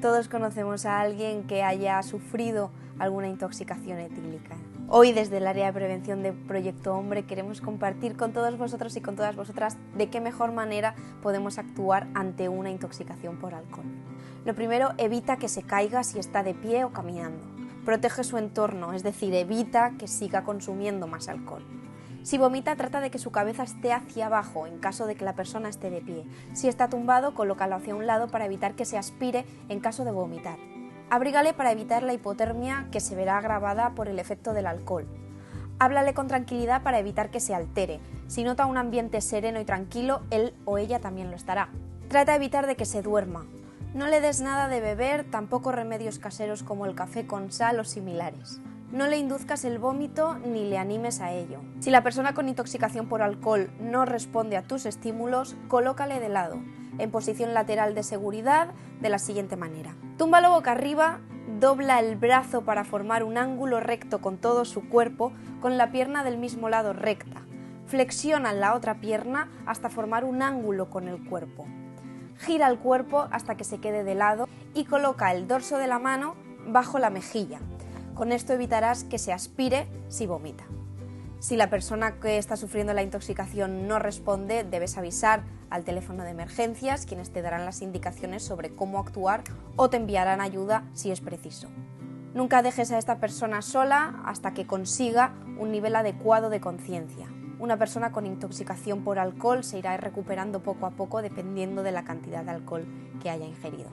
Todos conocemos a alguien que haya sufrido alguna intoxicación etílica. Hoy, desde el área de prevención de Proyecto Hombre, queremos compartir con todos vosotros y con todas vosotras de qué mejor manera podemos actuar ante una intoxicación por alcohol. Lo primero, evita que se caiga si está de pie o caminando. Protege su entorno, es decir, evita que siga consumiendo más alcohol. Si vomita, trata de que su cabeza esté hacia abajo, en caso de que la persona esté de pie. Si está tumbado, colócalo hacia un lado para evitar que se aspire en caso de vomitar. Abrígale para evitar la hipotermia que se verá agravada por el efecto del alcohol. Háblale con tranquilidad para evitar que se altere. Si nota un ambiente sereno y tranquilo, él o ella también lo estará. Trata de evitar de que se duerma. No le des nada de beber, tampoco remedios caseros como el café con sal o similares. No le induzcas el vómito ni le animes a ello. Si la persona con intoxicación por alcohol no responde a tus estímulos, colócale de lado, en posición lateral de seguridad, de la siguiente manera. Túmbalo boca arriba, dobla el brazo para formar un ángulo recto con todo su cuerpo, con la pierna del mismo lado recta. Flexiona la otra pierna hasta formar un ángulo con el cuerpo. Gira el cuerpo hasta que se quede de lado y coloca el dorso de la mano bajo la mejilla. Con esto evitarás que se aspire si vomita. Si la persona que está sufriendo la intoxicación no responde, debes avisar al teléfono de emergencias, quienes te darán las indicaciones sobre cómo actuar o te enviarán ayuda si es preciso. Nunca dejes a esta persona sola hasta que consiga un nivel adecuado de conciencia. Una persona con intoxicación por alcohol se irá recuperando poco a poco dependiendo de la cantidad de alcohol que haya ingerido.